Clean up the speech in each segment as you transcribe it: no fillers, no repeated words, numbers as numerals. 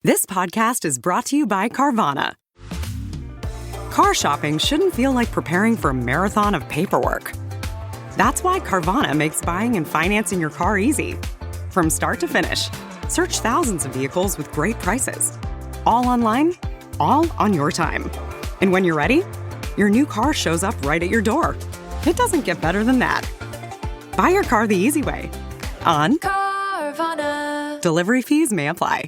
This podcast is brought to you by Carvana. Car shopping shouldn't feel like preparing for a marathon of paperwork. That's why Carvana makes buying and financing your car easy. From start to finish, search thousands of vehicles with great prices. All online, all on your time. And when you're ready, your new car shows up right at your door. It doesn't get better than that. Buy your car the easy way. On Carvana. Delivery fees may apply.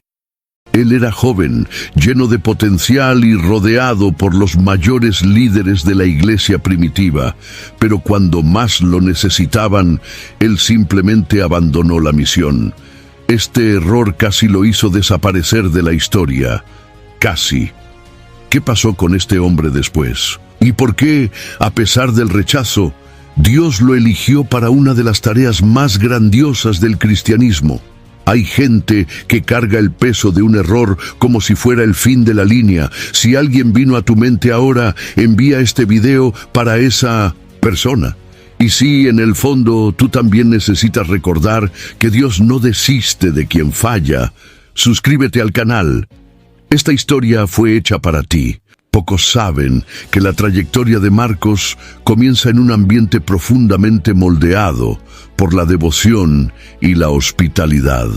Él era joven, lleno de potencial y rodeado por los mayores líderes de la iglesia primitiva, pero cuando más lo necesitaban, él simplemente abandonó la misión. Este error casi lo hizo desaparecer de la historia. Casi. ¿Qué pasó con este hombre después? ¿Y por qué, a pesar del rechazo, Dios lo eligió para una de las tareas más grandiosas del cristianismo? Hay gente que carga el peso de un error como si fuera el fin de la línea. Si alguien vino a tu mente ahora, envía este video para esa persona. Y si en el fondo tú también necesitas recordar que Dios no desiste de quien falla, suscríbete al canal. Esta historia fue hecha para ti. Pocos saben que la trayectoria de Marcos comienza en un ambiente profundamente moldeado por la devoción y la hospitalidad.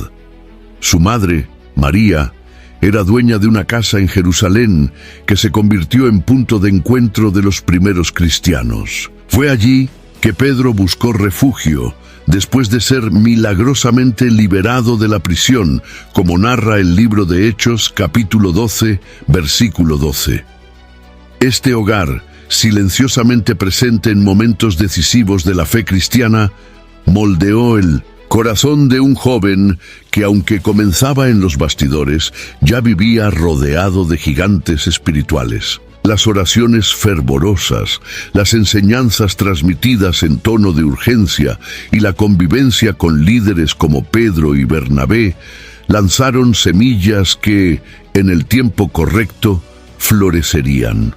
Su madre, María, era dueña de una casa en Jerusalén que se convirtió en punto de encuentro de los primeros cristianos. Fue allí que Pedro buscó refugio después de ser milagrosamente liberado de la prisión, como narra el libro de Hechos, capítulo 12, versículo 12. Este hogar, silenciosamente presente en momentos decisivos de la fe cristiana, moldeó el corazón de un joven que, aunque comenzaba en los bastidores, ya vivía rodeado de gigantes espirituales. Las oraciones fervorosas, las enseñanzas transmitidas en tono de urgencia y la convivencia con líderes como Pedro y Bernabé lanzaron semillas que, en el tiempo correcto, florecerían.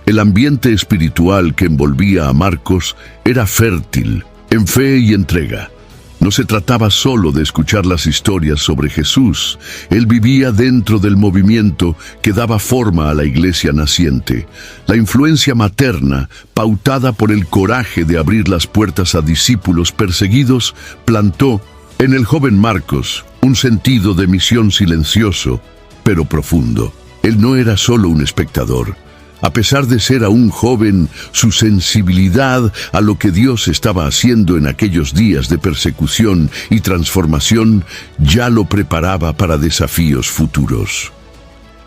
El ambiente espiritual que envolvía a Marcos era fértil en fe y entrega. No se trataba solo de escuchar las historias sobre Jesús. Él vivía dentro del movimiento que daba forma a la iglesia naciente. La influencia materna, pautada por el coraje de abrir las puertas a discípulos perseguidos, plantó en el joven Marcos un sentido de misión silencioso, pero profundo. Él no era solo un espectador. A pesar de ser aún joven, su sensibilidad a lo que Dios estaba haciendo en aquellos días de persecución y transformación ya lo preparaba para desafíos futuros.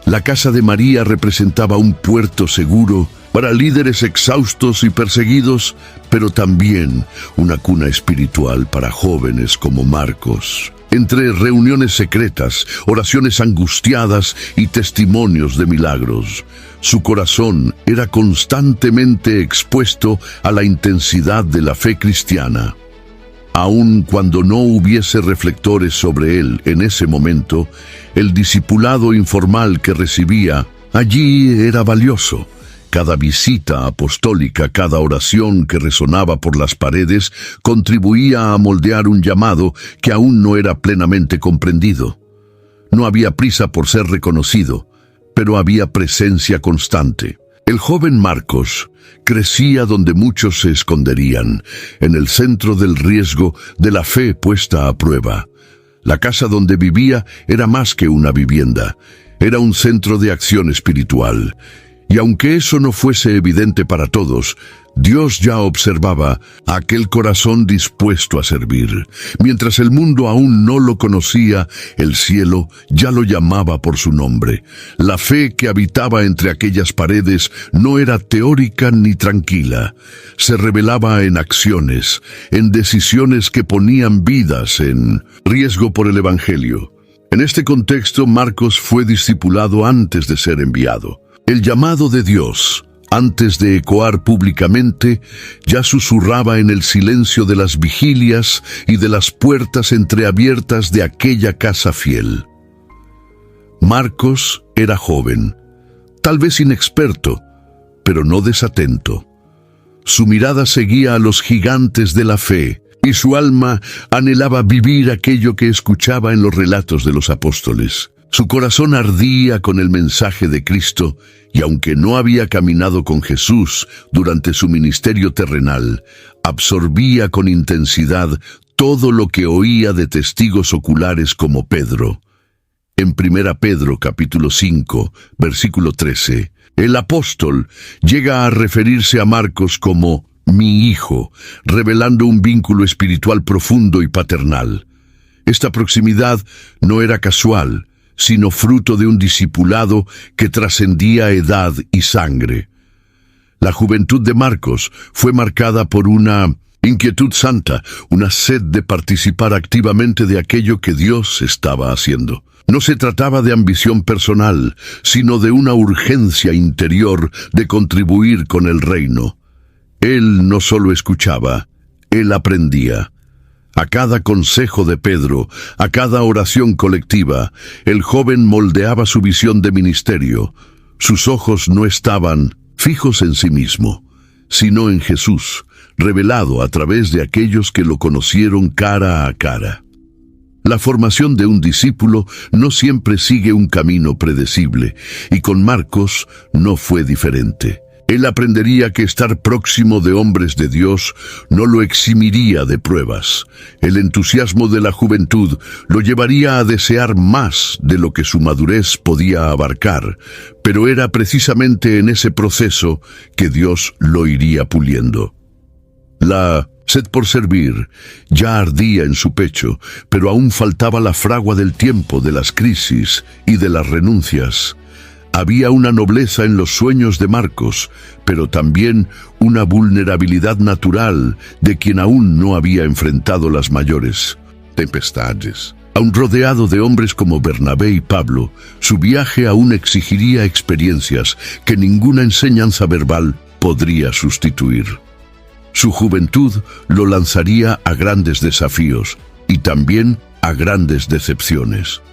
La casa de María representaba un puerto seguro para líderes exhaustos y perseguidos, pero también una cuna espiritual para jóvenes como Marcos. Entre reuniones secretas, oraciones angustiadas y testimonios de milagros, su corazón era constantemente expuesto a la intensidad de la fe cristiana. Aun cuando no hubiese reflectores sobre él en ese momento, el discipulado informal que recibía allí era valioso. Cada visita apostólica, cada oración que resonaba por las paredes, contribuía a moldear un llamado que aún no era plenamente comprendido. No había prisa por ser reconocido, pero había presencia constante. El joven Marcos crecía donde muchos se esconderían, en el centro del riesgo de la fe puesta a prueba. La casa donde vivía era más que una vivienda, era un centro de acción espiritual. Y aunque eso no fuese evidente para todos, Dios ya observaba aquel corazón dispuesto a servir. Mientras el mundo aún no lo conocía, el cielo ya lo llamaba por su nombre. La fe que habitaba entre aquellas paredes no era teórica ni tranquila. Se revelaba en acciones, en decisiones que ponían vidas en riesgo por el Evangelio. En este contexto, Marcos fue discipulado antes de ser enviado. El llamado de Dios, antes de ecoar públicamente, ya susurraba en el silencio de las vigilias y de las puertas entreabiertas de aquella casa fiel. Marcos era joven, tal vez inexperto, pero no desatento. Su mirada seguía a los gigantes de la fe, y su alma anhelaba vivir aquello que escuchaba en los relatos de los apóstoles. Su corazón ardía con el mensaje de Cristo, y aunque no había caminado con Jesús durante su ministerio terrenal, absorbía con intensidad todo lo que oía de testigos oculares como Pedro. En 1 Pedro capítulo 5, versículo 13, el apóstol llega a referirse a Marcos como mi hijo, revelando un vínculo espiritual profundo y paternal. Esta proximidad no era casual, sino fruto de un discipulado que trascendía edad y sangre. La juventud de Marcos fue marcada por una inquietud santa, una sed de participar activamente de aquello que Dios estaba haciendo. No se trataba de ambición personal, sino de una urgencia interior de contribuir con el reino. Él no solo escuchaba, él aprendía. A cada consejo de Pedro, a cada oración colectiva, el joven moldeaba su visión de ministerio. Sus ojos no estaban fijos en sí mismo, sino en Jesús, revelado a través de aquellos que lo conocieron cara a cara. La formación de un discípulo no siempre sigue un camino predecible, y con Marcos no fue diferente. Él aprendería que estar próximo de hombres de Dios no lo eximiría de pruebas. El entusiasmo de la juventud lo llevaría a desear más de lo que su madurez podía abarcar, pero era precisamente en ese proceso que Dios lo iría puliendo. La sed por servir ya ardía en su pecho, pero aún faltaba la fragua del tiempo, de las crisis y de las renuncias. Había una nobleza en los sueños de Marcos, pero también una vulnerabilidad natural de quien aún no había enfrentado las mayores tempestades. Aun rodeado de hombres como Bernabé y Pablo, su viaje aún exigiría experiencias que ninguna enseñanza verbal podría sustituir. Su juventud lo lanzaría a grandes desafíos y también a grandes decepciones.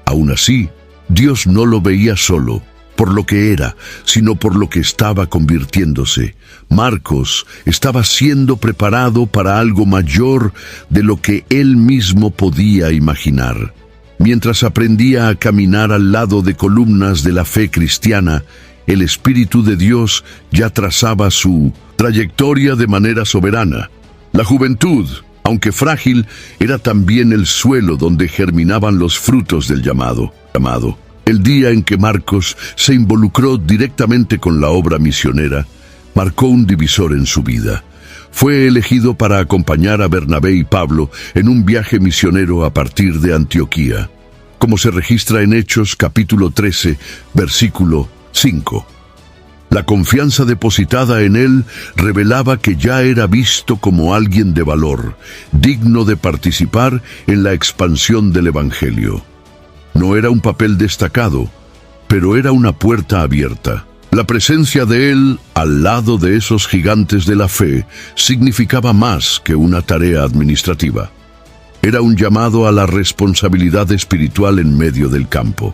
Aún así, Dios no lo veía solo por lo que era, sino por lo que estaba convirtiéndose. Marcos estaba siendo preparado para algo mayor de lo que él mismo podía imaginar. Mientras aprendía a caminar al lado de columnas de la fe cristiana, el Espíritu de Dios ya trazaba su trayectoria de manera soberana. La juventud, aunque frágil, era también el suelo donde germinaban los frutos del llamado. El día en que Marcos se involucró directamente con la obra misionera, marcó un divisor en su vida. Fue elegido para acompañar a Bernabé y Pablo en un viaje misionero a partir de Antioquía, como se registra en Hechos capítulo 13, versículo 5. La confianza depositada en él revelaba que ya era visto como alguien de valor, digno de participar en la expansión del Evangelio. No era un papel destacado, pero era una puerta abierta. La presencia de él al lado de esos gigantes de la fe significaba más que una tarea administrativa. Era un llamado a la responsabilidad espiritual en medio del campo.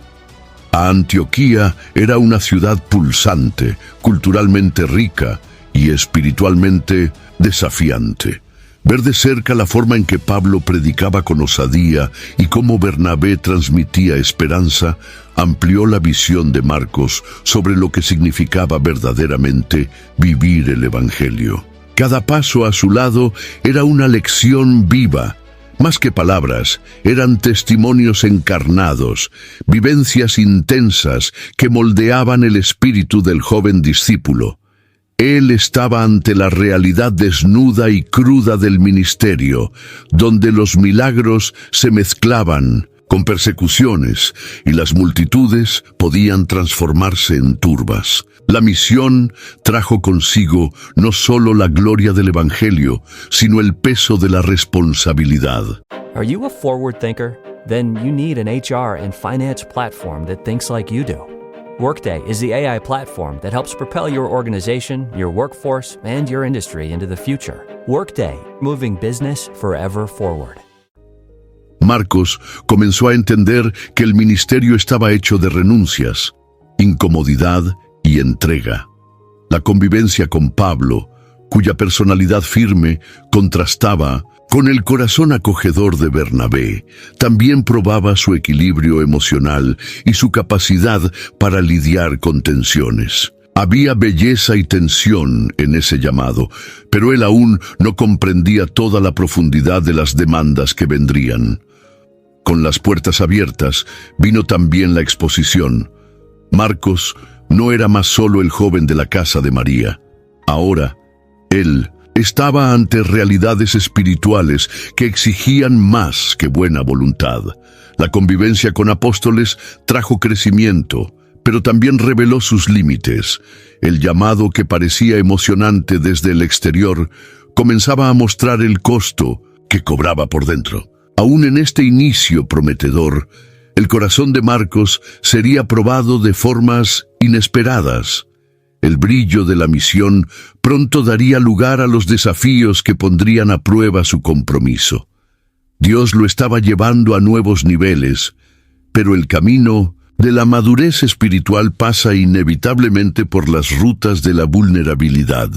Antioquía era una ciudad pulsante, culturalmente rica y espiritualmente desafiante. Ver de cerca la forma en que Pablo predicaba con osadía y cómo Bernabé transmitía esperanza amplió la visión de Marcos sobre lo que significaba verdaderamente vivir el Evangelio. Cada paso a su lado era una lección viva. Más que palabras, eran testimonios encarnados, vivencias intensas que moldeaban el espíritu del joven discípulo. Él estaba ante la realidad desnuda y cruda del ministerio, donde los milagros se mezclaban con persecuciones y las multitudes podían transformarse en turbas. La misión trajo consigo no solo la gloria del Evangelio, sino el peso de la responsabilidad. Are you a forward thinker? Then you need an HR and finance platform that thinks like you do. Workday is the AI platform that helps propel your organization, your workforce, and your industry into the future. Workday, moving business forever forward. Marcos comenzó a entender que el ministerio estaba hecho de renuncias, incomodidad y entrega. La convivencia con Pablo, cuya personalidad firme contrastaba Con el corazón acogedor de Bernabé, también probaba su equilibrio emocional y su capacidad para lidiar con tensiones. Había belleza y tensión en ese llamado, pero él aún no comprendía toda la profundidad de las demandas que vendrían. Con las puertas abiertas, vino también la exposición. Marcos no era más solo el joven de la casa de María. Ahora, él estaba ante realidades espirituales que exigían más que buena voluntad. La convivencia con apóstoles trajo crecimiento, pero también reveló sus límites. El llamado que parecía emocionante desde el exterior comenzaba a mostrar el costo que cobraba por dentro. Aún en este inicio prometedor, el corazón de Marcos sería probado de formas inesperadas. El brillo de la misión pronto daría lugar a los desafíos que pondrían a prueba su compromiso. Dios lo estaba llevando a nuevos niveles, pero el camino de la madurez espiritual pasa inevitablemente por las rutas de la vulnerabilidad.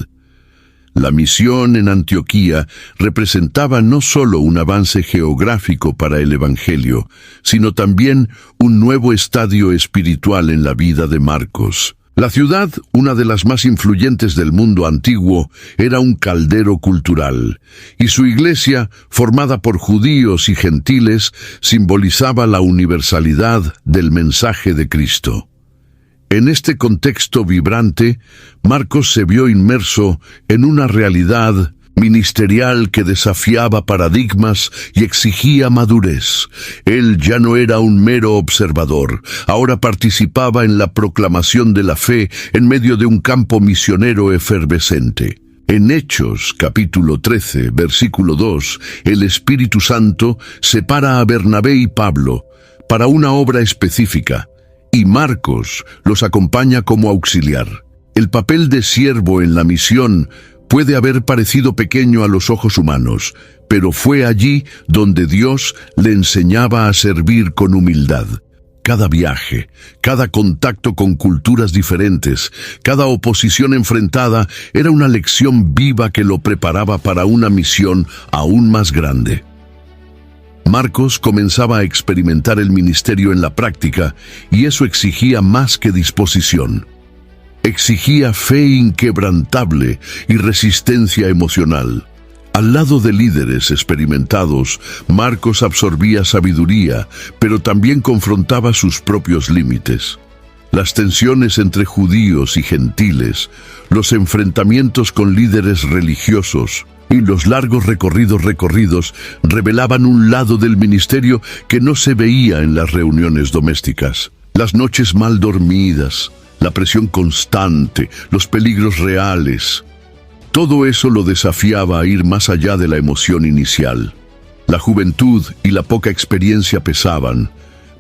La misión en Antioquía representaba no solo un avance geográfico para el Evangelio, sino también un nuevo estadio espiritual en la vida de Marcos. La ciudad, una de las más influyentes del mundo antiguo, era un caldero cultural, y su iglesia, formada por judíos y gentiles, simbolizaba la universalidad del mensaje de Cristo. En este contexto vibrante, Marcos se vio inmerso en una realidad ministerial que desafiaba paradigmas y exigía madurez. Él ya no era un mero observador, ahora participaba en la proclamación de la fe en medio de un campo misionero efervescente. En Hechos, capítulo 13, versículo 2, el Espíritu Santo separa a Bernabé y Pablo para una obra específica, y Marcos los acompaña como auxiliar. El papel de siervo en la misión puede haber parecido pequeño a los ojos humanos, pero fue allí donde Dios le enseñaba a servir con humildad. Cada viaje, cada contacto con culturas diferentes, cada oposición enfrentada era una lección viva que lo preparaba para una misión aún más grande. Marcos comenzaba a experimentar el ministerio en la práctica, y eso exigía más que disposición. Exigía fe inquebrantable y resistencia emocional. Al lado de líderes experimentados, Marcos absorbía sabiduría, pero también confrontaba sus propios límites. Las tensiones entre judíos y gentiles, los enfrentamientos con líderes religiosos y los largos recorridos revelaban un lado del ministerio que no se veía en las reuniones domésticas. Las noches mal dormidas, la presión constante, los peligros reales. Todo eso lo desafiaba a ir más allá de la emoción inicial. La juventud y la poca experiencia pesaban,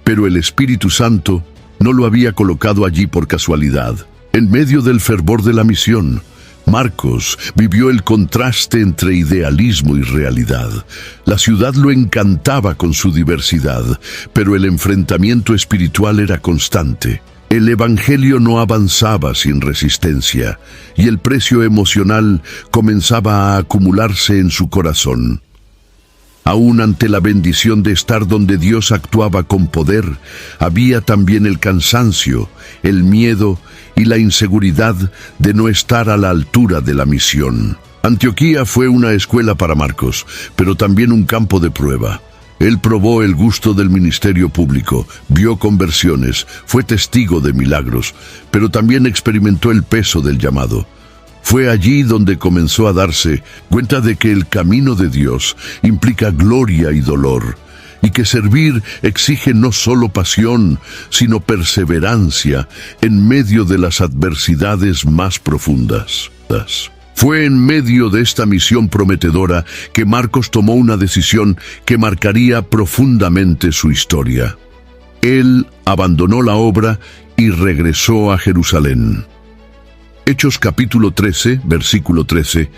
pero el Espíritu Santo no lo había colocado allí por casualidad. En medio del fervor de la misión, Marcos vivió el contraste entre idealismo y realidad. La ciudad lo encantaba con su diversidad, pero el enfrentamiento espiritual era constante. El Evangelio no avanzaba sin resistencia, y el precio emocional comenzaba a acumularse en su corazón. Aún ante la bendición de estar donde Dios actuaba con poder, había también el cansancio, el miedo y la inseguridad de no estar a la altura de la misión. Antioquía fue una escuela para Marcos, pero también un campo de prueba. Él probó el gusto del ministerio público, vio conversiones, fue testigo de milagros, pero también experimentó el peso del llamado. Fue allí donde comenzó a darse cuenta de que el camino de Dios implica gloria y dolor, y que servir exige no solo pasión, sino perseverancia en medio de las adversidades más profundas. Fue en medio de esta misión prometedora que Marcos tomó una decisión que marcaría profundamente su historia. Él abandonó la obra y regresó a Jerusalén. Hechos capítulo 13, versículo 13,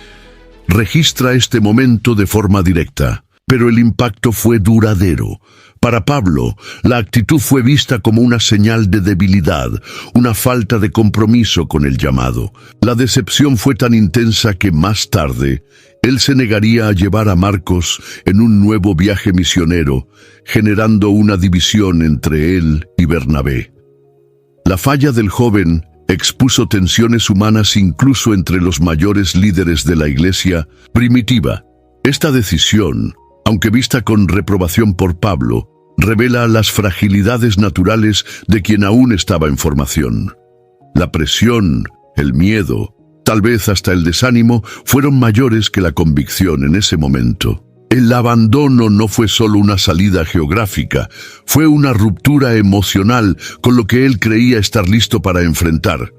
registra este momento de forma directa, pero el impacto fue duradero. Para Pablo, la actitud fue vista como una señal de debilidad, una falta de compromiso con el llamado. La decepción fue tan intensa que más tarde, él se negaría a llevar a Marcos en un nuevo viaje misionero, generando una división entre él y Bernabé. La falla del joven expuso tensiones humanas incluso entre los mayores líderes de la iglesia primitiva. Esta decisión, aunque vista con reprobación por Pablo, revela las fragilidades naturales de quien aún estaba en formación. La presión, el miedo, tal vez hasta el desánimo, fueron mayores que la convicción en ese momento. El abandono no fue solo una salida geográfica, fue una ruptura emocional con lo que él creía estar listo para enfrentar.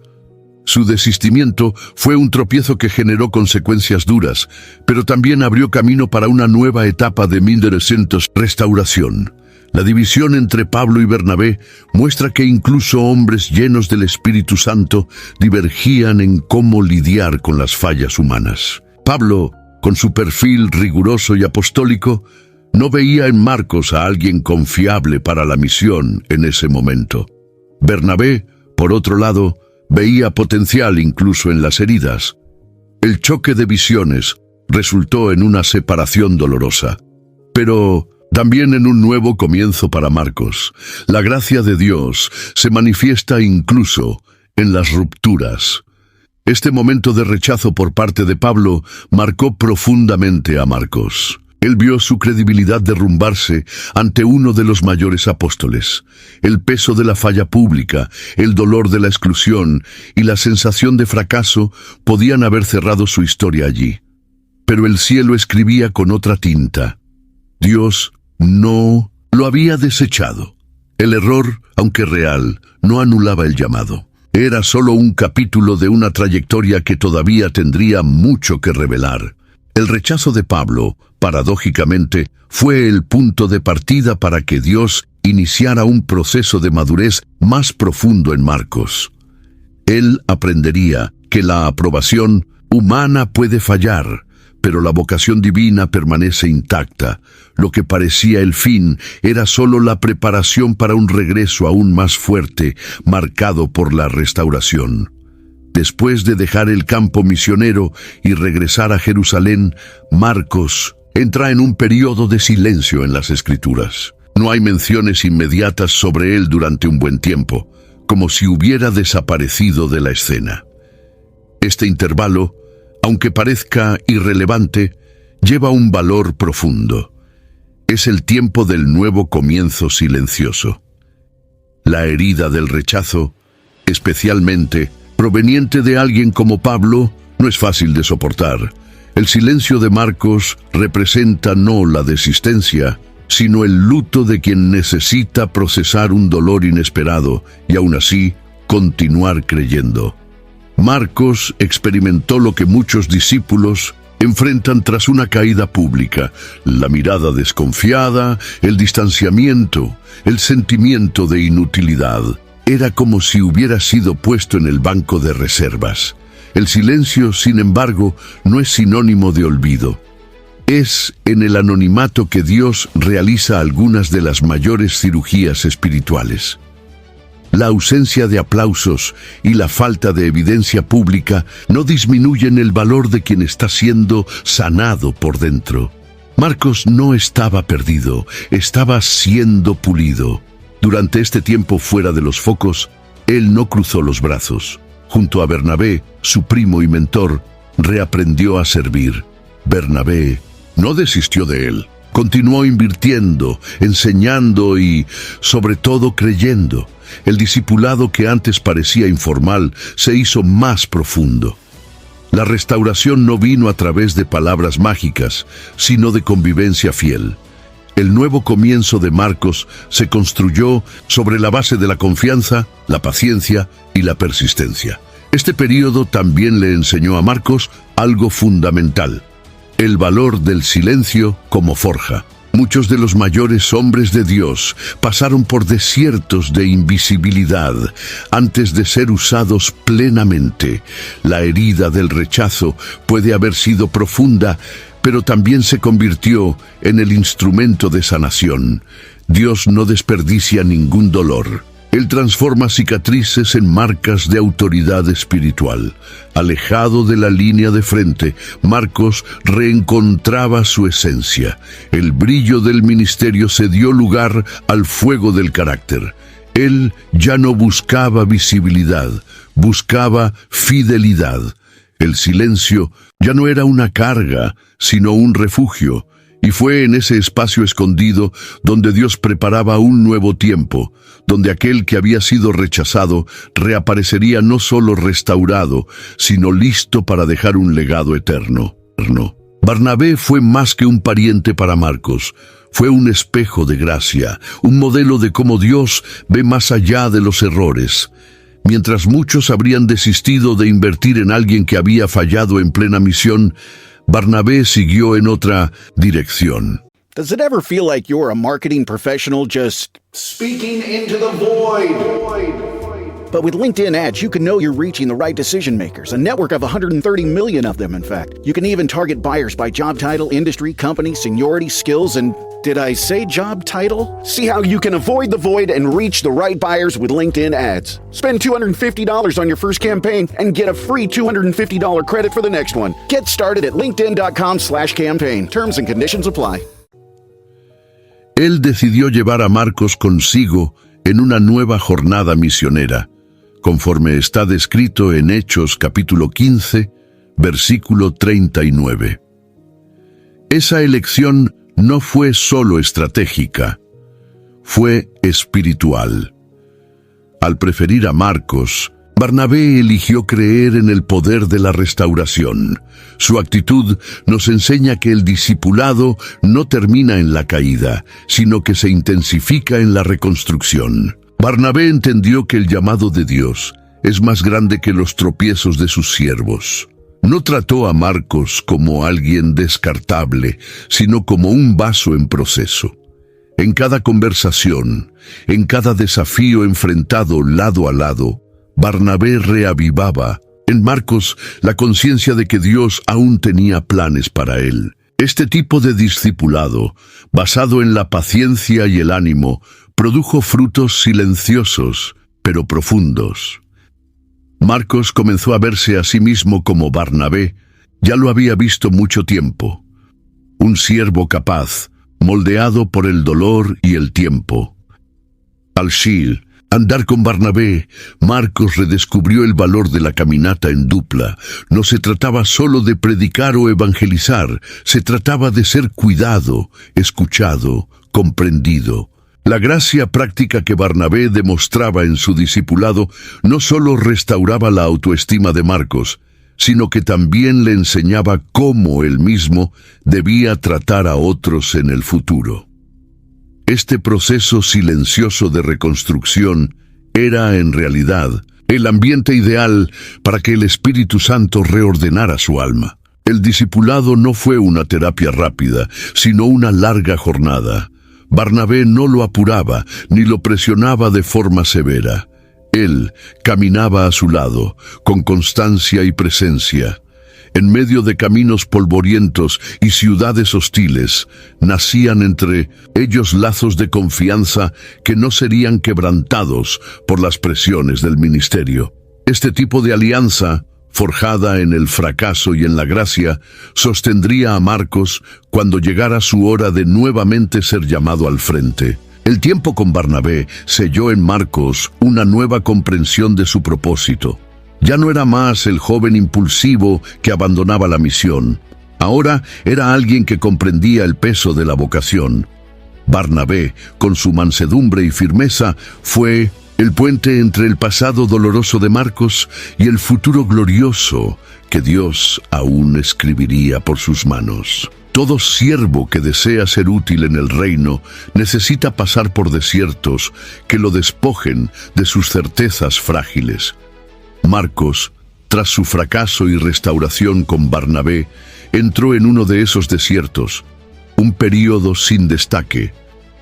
Su desistimiento fue un tropiezo que generó consecuencias duras, pero también abrió camino para una nueva etapa de 1900 restauración. La división entre Pablo y Bernabé muestra que incluso hombres llenos del Espíritu Santo divergían en cómo lidiar con las fallas humanas. Pablo, con su perfil riguroso y apostólico, no veía en Marcos a alguien confiable para la misión en ese momento. Bernabé, por otro lado, veía potencial incluso en las heridas. El choque de visiones resultó en una separación dolorosa, pero también en un nuevo comienzo para Marcos. La gracia de Dios se manifiesta incluso en las rupturas. Este momento de rechazo por parte de Pablo marcó profundamente a Marcos. Él vio su credibilidad derrumbarse ante uno de los mayores apóstoles. El peso de la falla pública, el dolor de la exclusión y la sensación de fracaso podían haber cerrado su historia allí. Pero el cielo escribía con otra tinta. Dios no lo había desechado. El error, aunque real, no anulaba el llamado. Era solo un capítulo de una trayectoria que todavía tendría mucho que revelar. El rechazo de Pablo, paradójicamente, fue el punto de partida para que Dios iniciara un proceso de madurez más profundo en Marcos. Él aprendería que la aprobación humana puede fallar, pero la vocación divina permanece intacta. Lo que parecía el fin era solo la preparación para un regreso aún más fuerte, marcado por la restauración. Después de dejar el campo misionero y regresar a Jerusalén, Marcos entra en un periodo de silencio en las Escrituras. No hay menciones inmediatas sobre él durante un buen tiempo, como si hubiera desaparecido de la escena. Este intervalo, aunque parezca irrelevante, lleva un valor profundo. Es el tiempo del nuevo comienzo silencioso. La herida del rechazo, especialmente proveniente de alguien como Pablo, no es fácil de soportar. El silencio de Marcos representa no la desistencia, sino el luto de quien necesita procesar un dolor inesperado y aún así continuar creyendo. Marcos experimentó lo que muchos discípulos enfrentan tras una caída pública: la mirada desconfiada, el distanciamiento, el sentimiento de inutilidad. Era como si hubiera sido puesto en el banco de reservas. El silencio, sin embargo, no es sinónimo de olvido. Es en el anonimato que Dios realiza algunas de las mayores cirugías espirituales. La ausencia de aplausos y la falta de evidencia pública no disminuyen el valor de quien está siendo sanado por dentro. Marcos no estaba perdido, estaba siendo pulido. Durante este tiempo fuera de los focos, él no cruzó los brazos. Junto a Bernabé, su primo y mentor, reaprendió a servir. Bernabé no desistió de él. Continuó invirtiendo, enseñando y, sobre todo, creyendo. El discipulado que antes parecía informal se hizo más profundo. La restauración no vino a través de palabras mágicas, sino de convivencia fiel. El nuevo comienzo de Marcos se construyó sobre la base de la confianza, la paciencia y la persistencia. Este período también le enseñó a Marcos algo fundamental: el valor del silencio como forja. Muchos de los mayores hombres de Dios pasaron por desiertos de invisibilidad antes de ser usados plenamente. La herida del rechazo puede haber sido profunda, pero también se convirtió en el instrumento de sanación. Dios no desperdicia ningún dolor. Él transforma cicatrices en marcas de autoridad espiritual. Alejado de la línea de frente, Marcos reencontraba su esencia. El brillo del ministerio se dio lugar al fuego del carácter. Él ya no buscaba visibilidad, buscaba fidelidad. El silencio ya no era una carga, sino un refugio. Y fue en ese espacio escondido donde Dios preparaba un nuevo tiempo, donde aquel que había sido rechazado reaparecería no solo restaurado, sino listo para dejar un legado eterno. Barnabé fue más que un pariente para Marcos, fue un espejo de gracia, un modelo de cómo Dios ve más allá de los errores. Mientras muchos habrían desistido de invertir en alguien que había fallado en plena misión, Barnabé siguió en otra dirección. Does it ever feel like you're a marketing professional just speaking into the void? But with LinkedIn ads, you can know you're reaching the right decision makers, a network of 130 million of them, in fact. You can even target buyers by job title, industry, company, seniority, skills, and did I say job title? See how you can avoid the void and reach the right buyers with LinkedIn ads. Spend $250 on your first campaign and get a free $250 credit for the next one. Get started at linkedin.com/campaign. Terms and conditions apply. Él decidió llevar a Marcos consigo en una nueva jornada misionera, conforme está descrito en Hechos capítulo 15, versículo 39. Esa elección no fue solo estratégica, fue espiritual. Al preferir a Marcos, Barnabé eligió creer en el poder de la restauración. Su actitud nos enseña que el discipulado no termina en la caída, sino que se intensifica en la reconstrucción. Barnabé entendió que el llamado de Dios es más grande que los tropiezos de sus siervos. No trató a Marcos como alguien descartable, sino como un vaso en proceso. En cada conversación, en cada desafío enfrentado lado a lado, Barnabé reavivaba en Marcos la conciencia de que Dios aún tenía planes para él. Este tipo de discipulado, basado en la paciencia y el ánimo, produjo frutos silenciosos, pero profundos. Marcos comenzó a verse a sí mismo como Barnabé, ya lo había visto mucho tiempo. Un siervo capaz, moldeado por el dolor y el tiempo. Al andar con Barnabé, Marcos redescubrió el valor de la caminata en dupla. No se trataba solo de predicar o evangelizar, se trataba de ser cuidado, escuchado, comprendido. La gracia práctica que Barnabé demostraba en su discipulado no solo restauraba la autoestima de Marcos, sino que también le enseñaba cómo él mismo debía tratar a otros en el futuro. Este proceso silencioso de reconstrucción era, en realidad, el ambiente ideal para que el Espíritu Santo reordenara su alma. El discipulado no fue una terapia rápida, sino una larga jornada. Barnabé no lo apuraba ni lo presionaba de forma severa. Él caminaba a su lado, con constancia y presencia. En medio de caminos polvorientos y ciudades hostiles, nacían entre ellos lazos de confianza que no serían quebrantados por las presiones del ministerio. Este tipo de alianza, forjada en el fracaso y en la gracia, sostendría a Marcos cuando llegara su hora de nuevamente ser llamado al frente. El tiempo con Barnabé selló en Marcos una nueva comprensión de su propósito. Ya no era más el joven impulsivo que abandonaba la misión. Ahora era alguien que comprendía el peso de la vocación. Barnabé, con su mansedumbre y firmeza, fue el puente entre el pasado doloroso de Marcos y el futuro glorioso que Dios aún escribiría por sus manos. Todo siervo que desea ser útil en el reino necesita pasar por desiertos que lo despojen de sus certezas frágiles. Marcos, tras su fracaso y restauración con Barnabé, entró en uno de esos desiertos, un período sin destaque,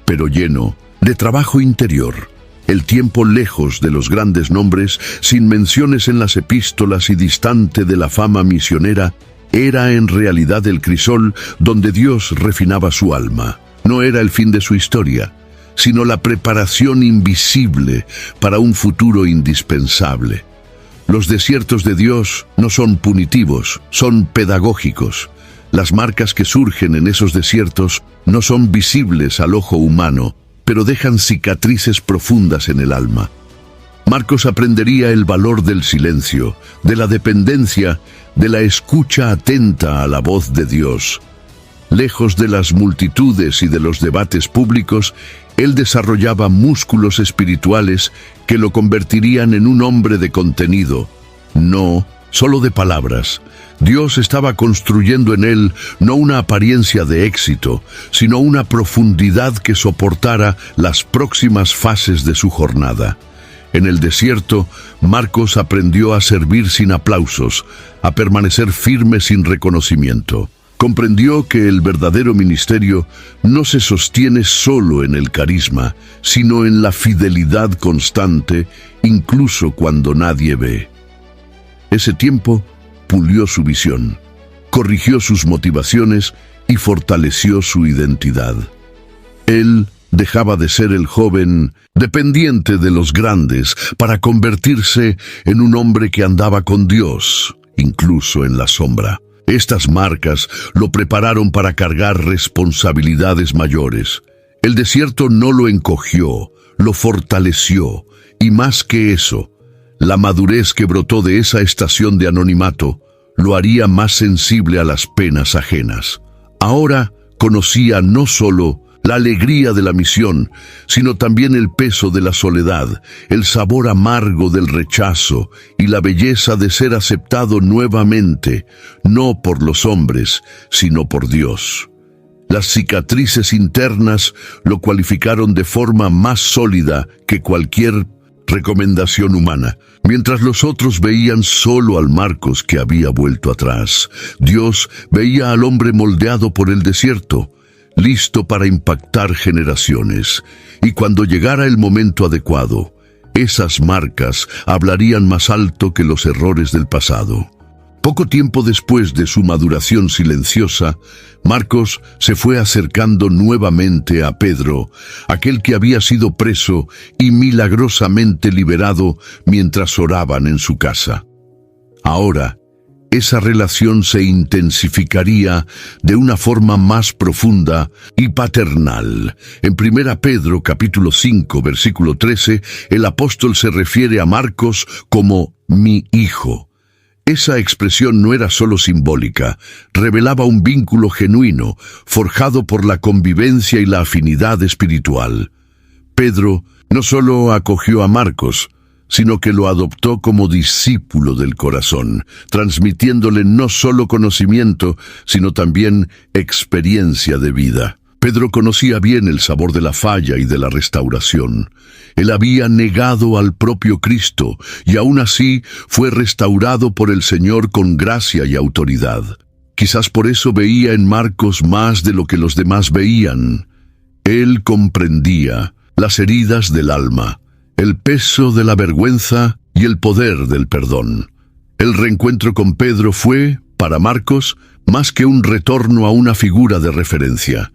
pero lleno de trabajo interior. El tiempo lejos de los grandes nombres, sin menciones en las epístolas y distante de la fama misionera, era en realidad el crisol donde Dios refinaba su alma. No era el fin de su historia, sino la preparación invisible para un futuro indispensable. Los desiertos de Dios no son punitivos, son pedagógicos. Las marcas que surgen en esos desiertos no son visibles al ojo humano, pero dejan cicatrices profundas en el alma. Marcos aprendería el valor del silencio, de la dependencia, de la escucha atenta a la voz de Dios. Lejos de las multitudes y de los debates públicos, él desarrollaba músculos espirituales que lo convertirían en un hombre de contenido, no solo de palabras. Dios estaba construyendo en él no una apariencia de éxito, sino una profundidad que soportara las próximas fases de su jornada. En el desierto, Marcos aprendió a servir sin aplausos, a permanecer firme sin reconocimiento. Comprendió que el verdadero ministerio no se sostiene solo en el carisma, sino en la fidelidad constante, incluso cuando nadie ve. Ese tiempo pulió su visión, corrigió sus motivaciones y fortaleció su identidad. Él dejaba de ser el joven dependiente de los grandes para convertirse en un hombre que andaba con Dios, incluso en la sombra. Estas marcas lo prepararon para cargar responsabilidades mayores. El desierto no lo encogió, lo fortaleció, y más que eso, la madurez que brotó de esa estación de anonimato lo haría más sensible a las penas ajenas. Ahora conocía no solo la alegría de la misión, sino también el peso de la soledad, el sabor amargo del rechazo y la belleza de ser aceptado nuevamente, no por los hombres, sino por Dios. Las cicatrices internas lo cualificaron de forma más sólida que cualquier recomendación humana. Mientras los otros veían solo al Marcos que había vuelto atrás, Dios veía al hombre moldeado por el desierto, listo para impactar generaciones. Y cuando llegara el momento adecuado, esas marcas hablarían más alto que los errores del pasado. Poco tiempo después de su maduración silenciosa, Marcos se fue acercando nuevamente a Pedro, aquel que había sido preso y milagrosamente liberado mientras oraban en su casa. Ahora, esa relación se intensificaría de una forma más profunda y paternal. En 1 Pedro capítulo 5, versículo 13, el apóstol se refiere a Marcos como mi hijo. Esa expresión no era solo simbólica, revelaba un vínculo genuino, forjado por la convivencia y la afinidad espiritual. Pedro no solo acogió a Marcos, sino que lo adoptó como discípulo del corazón, transmitiéndole no solo conocimiento, sino también experiencia de vida. Pedro conocía bien el sabor de la falla y de la restauración. Él había negado al propio Cristo y aún así fue restaurado por el Señor con gracia y autoridad. Quizás por eso veía en Marcos más de lo que los demás veían. Él comprendía las heridas del alma, el peso de la vergüenza y el poder del perdón. El reencuentro con Pedro fue, para Marcos, más que un retorno a una figura de referencia.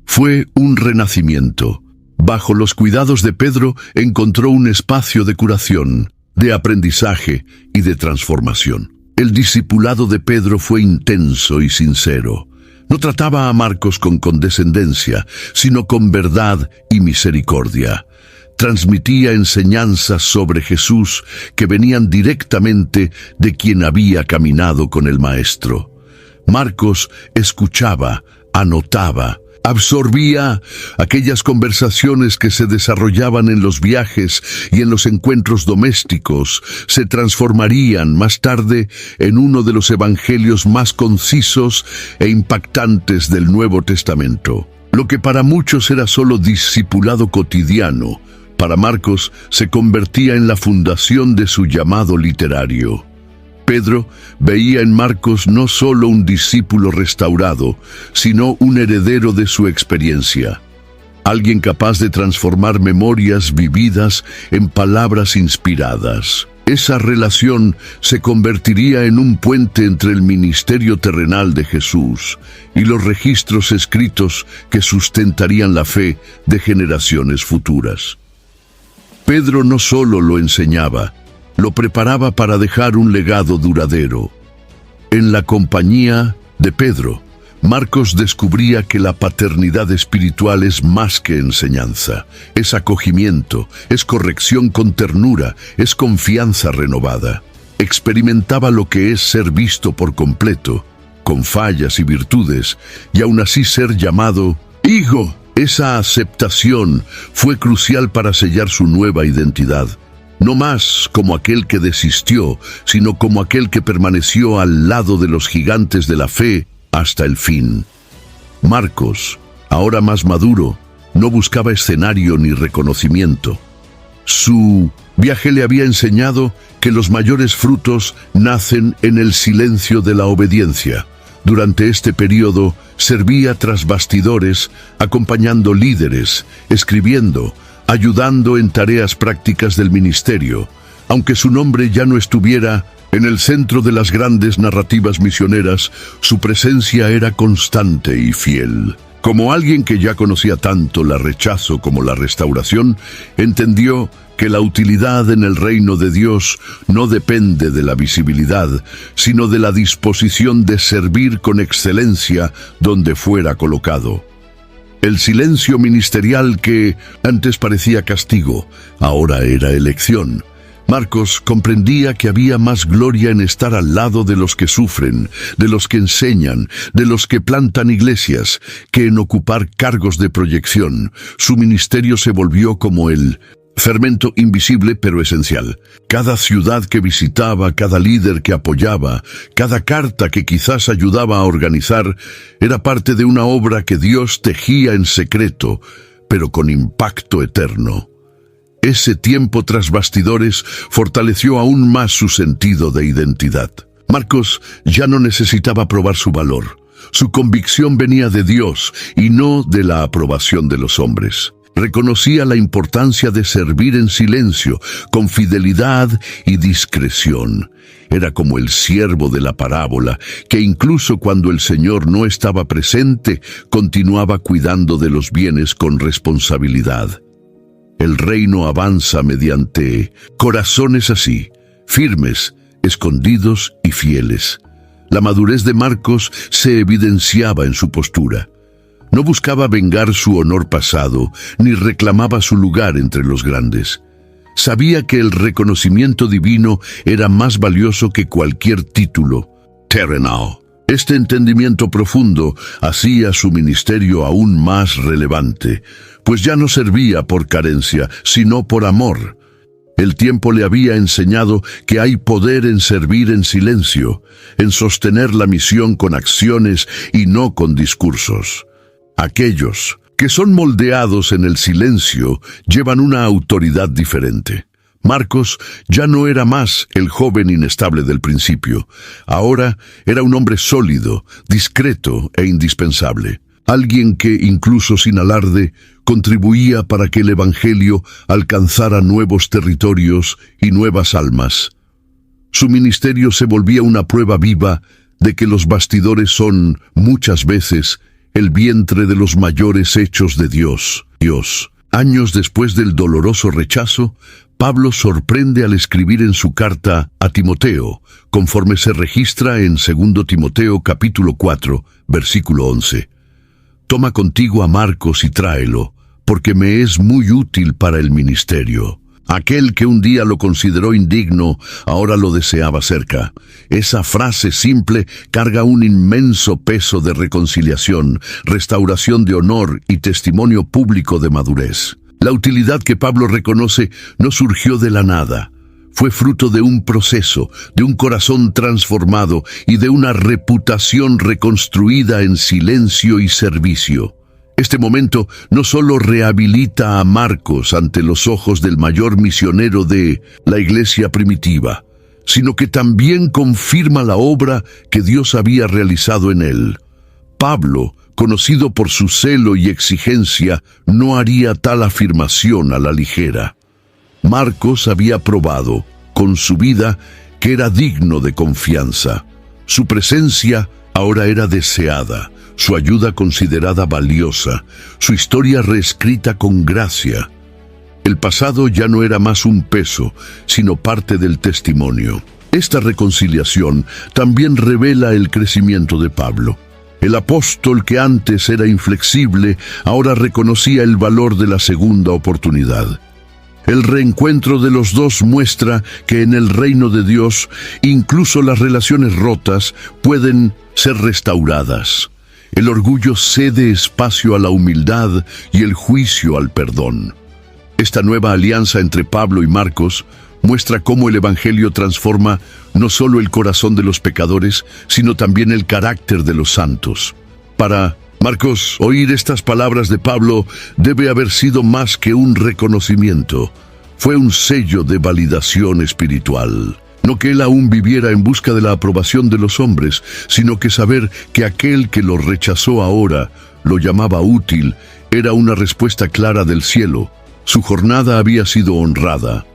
Fue un renacimiento. Bajo los cuidados de Pedro encontró un espacio de curación, de aprendizaje y de transformación. El discipulado de Pedro fue intenso y sincero. No trataba a Marcos con condescendencia, sino con verdad y misericordia. Transmitía enseñanzas sobre Jesús que venían directamente de quien había caminado con el Maestro. Marcos escuchaba, anotaba, absorbía aquellas conversaciones que se desarrollaban en los viajes y en los encuentros domésticos, se transformarían más tarde en uno de los evangelios más concisos e impactantes del Nuevo Testamento. Lo que para muchos era solo discipulado cotidiano, para Marcos se convertía en la fundación de su llamado literario. Pedro veía en Marcos no solo un discípulo restaurado, sino un heredero de su experiencia. Alguien capaz de transformar memorias vividas en palabras inspiradas. Esa relación se convertiría en un puente entre el ministerio terrenal de Jesús y los registros escritos que sustentarían la fe de generaciones futuras. Pedro no solo lo enseñaba, lo preparaba para dejar un legado duradero. En la compañía de Pedro, Marcos descubría que la paternidad espiritual es más que enseñanza, es acogimiento, es corrección con ternura, es confianza renovada. Experimentaba lo que es ser visto por completo, con fallas y virtudes, y aún así ser llamado hijo. Esa aceptación fue crucial para sellar su nueva identidad. No más como aquel que desistió, sino como aquel que permaneció al lado de los gigantes de la fe hasta el fin. Marcos, ahora más maduro, no buscaba escenario ni reconocimiento. Su viaje le había enseñado que los mayores frutos nacen en el silencio de la obediencia. Durante este periodo servía tras bastidores, acompañando líderes, escribiendo, ayudando en tareas prácticas del ministerio, aunque su nombre ya no estuviera en el centro de las grandes narrativas misioneras. Su presencia era constante y fiel. Como alguien que ya conocía tanto la rechazo como la restauración, entendió que la utilidad en el reino de Dios no depende de la visibilidad, sino de la disposición de servir con excelencia donde fuera colocado. El silencio ministerial que antes parecía castigo, ahora era elección. Marcos comprendía que había más gloria en estar al lado de los que sufren, de los que enseñan, de los que plantan iglesias, que en ocupar cargos de proyección. Su ministerio se volvió como el fermento invisible pero esencial. Cada ciudad que visitaba, cada líder que apoyaba, cada carta que quizás ayudaba a organizar, era parte de una obra que Dios tejía en secreto, pero con impacto eterno. Ese tiempo tras bastidores fortaleció aún más su sentido de identidad. Marcos ya no necesitaba probar su valor. Su convicción venía de Dios y no de la aprobación de los hombres. Reconocía la importancia de servir en silencio, con fidelidad y discreción. Era como el siervo de la parábola, que incluso cuando el Señor no estaba presente, continuaba cuidando de los bienes con responsabilidad. El reino avanza mediante corazones así, firmes, escondidos y fieles. La madurez de Marcos se evidenciaba en su postura. No buscaba vengar su honor pasado, ni reclamaba su lugar entre los grandes. Sabía que el reconocimiento divino era más valioso que cualquier título terrenal. Este entendimiento profundo hacía su ministerio aún más relevante, pues ya no servía por carencia, sino por amor. El tiempo le había enseñado que hay poder en servir en silencio, en sostener la misión con acciones y no con discursos. Aquellos que son moldeados en el silencio llevan una autoridad diferente. Marcos ya no era más el joven inestable del principio. Ahora era un hombre sólido, discreto e indispensable. Alguien que, incluso sin alarde, contribuía para que el Evangelio alcanzara nuevos territorios y nuevas almas. Su ministerio se volvía una prueba viva de que los bastidores son, muchas veces, el vientre de los mayores hechos de Dios. Años después del doloroso rechazo, Pablo sorprende al escribir en su carta a Timoteo, conforme se registra en 2 Timoteo capítulo 4, versículo 11. Toma contigo a Marcos y tráelo, porque me es muy útil para el ministerio. Aquel que un día lo consideró indigno, ahora lo deseaba cerca. Esa frase simple carga un inmenso peso de reconciliación, restauración de honor y testimonio público de madurez. La utilidad que Pablo reconoce no surgió de la nada. Fue fruto de un proceso, de un corazón transformado y de una reputación reconstruida en silencio y servicio. Este momento no solo rehabilita a Marcos ante los ojos del mayor misionero de la iglesia primitiva, sino que también confirma la obra que Dios había realizado en él. Pablo, conocido por su celo y exigencia, no haría tal afirmación a la ligera. Marcos había probado, con su vida que era digno de confianza. Su presencia ahora era deseada, su ayuda considerada valiosa, su historia reescrita con gracia. El pasado ya no era más un peso, sino parte del testimonio. Esta reconciliación también revela el crecimiento de Pablo. El apóstol que antes era inflexible, ahora reconocía el valor de la segunda oportunidad. El reencuentro de los dos muestra que en el reino de Dios, incluso las relaciones rotas pueden ser restauradas. El orgullo cede espacio a la humildad y el juicio al perdón. Esta nueva alianza entre Pablo y Marcos muestra cómo el Evangelio transforma no solo el corazón de los pecadores, sino también el carácter de los santos. Para Marcos, oír estas palabras de Pablo debe haber sido más que un reconocimiento. Fue un sello de validación espiritual. No que él aún viviera en busca de la aprobación de los hombres, sino que saber que aquel que lo rechazó ahora, lo llamaba útil, era una respuesta clara del cielo. Su jornada había sido honrada.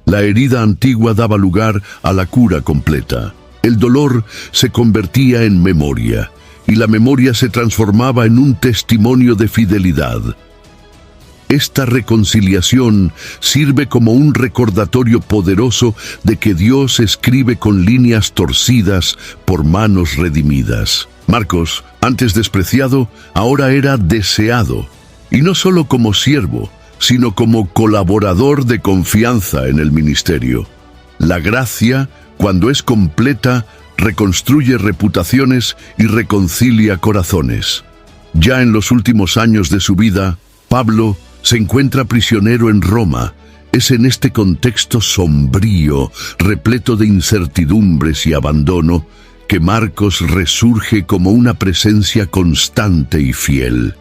La herida antigua daba lugar a la cura completa. El dolor se convertía en memoria, y la memoria se transformaba en un testimonio de fidelidad. Esta reconciliación sirve como un recordatorio poderoso de que Dios escribe con líneas torcidas por manos redimidas. Marcos, antes despreciado, ahora era deseado, y no solo como siervo, sino como colaborador de confianza en el ministerio. La gracia, cuando es completa, reconstruye reputaciones y reconcilia corazones. Ya en los últimos años de su vida, Pablo se encuentra prisionero en Roma. Es en este contexto sombrío, repleto de incertidumbres y abandono, que Marcos resurge como una presencia constante y fiel.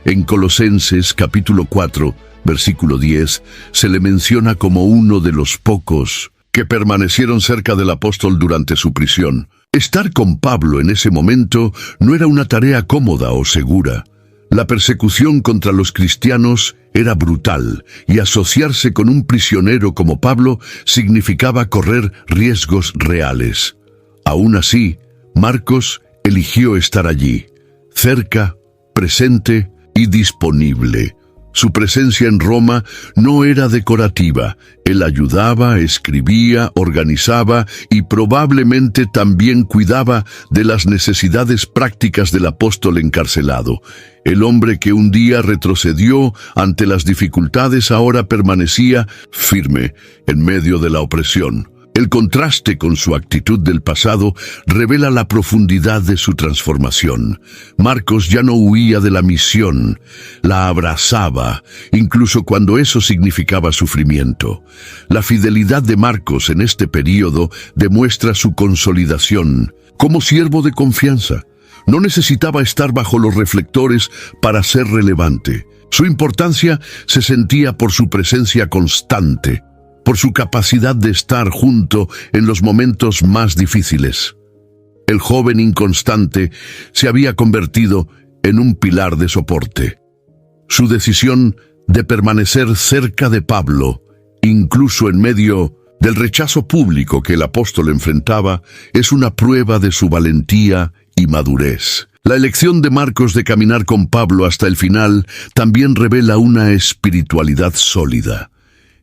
En Colosenses capítulo 4, versículo 10, se le menciona como uno de los pocos que permanecieron cerca del apóstol durante su prisión. Estar con Pablo en ese momento no era una tarea cómoda o segura. La persecución contra los cristianos era brutal, y asociarse con un prisionero como Pablo significaba correr riesgos reales. Aún así, Marcos eligió estar allí, cerca, presente y disponible. Su presencia en Roma no era decorativa. Él ayudaba, escribía, organizaba y probablemente también cuidaba de las necesidades prácticas del apóstol encarcelado. El hombre que un día retrocedió ante las dificultades ahora permanecía firme en medio de la opresión. El contraste con su actitud del pasado revela la profundidad de su transformación. Marcos ya no huía de la misión, la abrazaba, incluso cuando eso significaba sufrimiento. La fidelidad de Marcos en este período demuestra su consolidación. Como siervo de confianza, no necesitaba estar bajo los reflectores para ser relevante. Su importancia se sentía por su presencia constante, por su capacidad de estar junto en los momentos más difíciles. El joven inconstante se había convertido en un pilar de soporte. Su decisión de permanecer cerca de Pablo, incluso en medio del rechazo público que el apóstol enfrentaba, es una prueba de su valentía y madurez. La elección de Marcos de caminar con Pablo hasta el final también revela una espiritualidad sólida.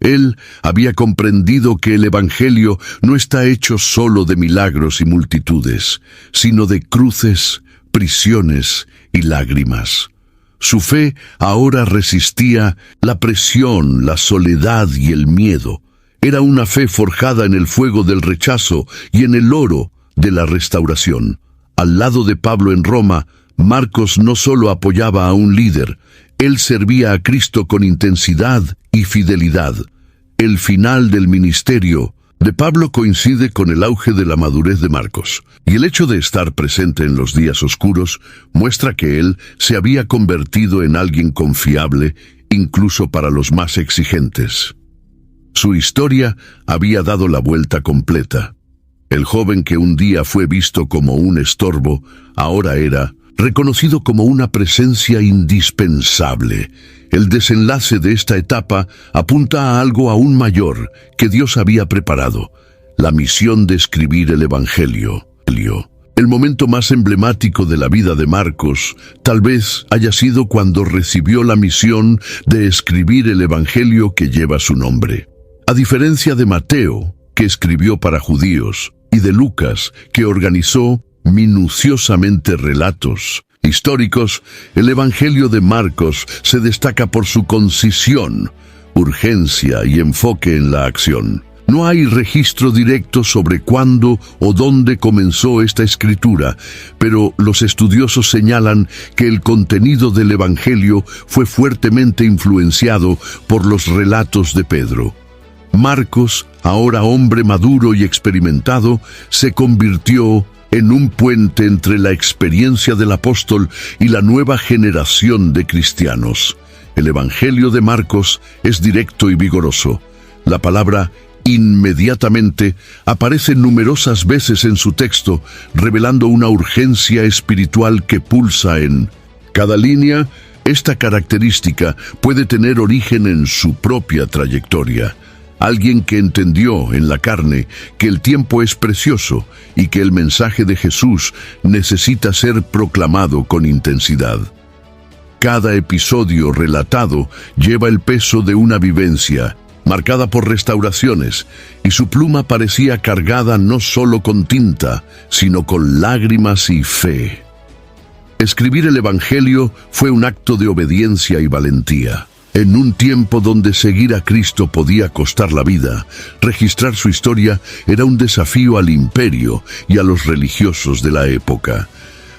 Él había comprendido que el Evangelio no está hecho solo de milagros y multitudes, sino de cruces, prisiones y lágrimas. Su fe ahora resistía la presión, la soledad y el miedo. Era una fe forjada en el fuego del rechazo y en el oro de la restauración. Al lado de Pablo en Roma, Marcos no solo apoyaba a un líder, él servía a Cristo con intensidad y fidelidad. El final del ministerio de Pablo coincide con el auge de la madurez de Marcos, y el hecho de estar presente en los días oscuros muestra que él se había convertido en alguien confiable, incluso para los más exigentes. Su historia había dado la vuelta completa. El joven que un día fue visto como un estorbo, ahora era reconocido como una presencia indispensable. El desenlace de esta etapa apunta a algo aún mayor que Dios había preparado: la misión de escribir el Evangelio. El momento más emblemático de la vida de Marcos tal vez haya sido cuando recibió la misión de escribir el Evangelio que lleva su nombre. A diferencia de Mateo, que escribió para judíos, y de Lucas, que organizó minuciosamente relatos históricos, el Evangelio de Marcos se destaca por su concisión, urgencia y enfoque en la acción. No hay registro directo sobre cuándo o dónde comenzó esta escritura, pero los estudiosos señalan que el contenido del Evangelio fue fuertemente influenciado por los relatos de Pedro. Marcos, ahora hombre maduro y experimentado, se convirtió en un puente entre la experiencia del apóstol y la nueva generación de cristianos. El Evangelio de Marcos es directo y vigoroso. La palabra inmediatamente aparece numerosas veces en su texto, revelando una urgencia espiritual que pulsa en cada línea. Esta característica puede tener origen en su propia trayectoria. Alguien que entendió en la carne que el tiempo es precioso y que el mensaje de Jesús necesita ser proclamado con intensidad. Cada episodio relatado lleva el peso de una vivencia, marcada por restauraciones, y su pluma parecía cargada no solo con tinta, sino con lágrimas y fe. Escribir el Evangelio fue un acto de obediencia y valentía. En un tiempo donde seguir a Cristo podía costar la vida, registrar su historia era un desafío al imperio y a los religiosos de la época.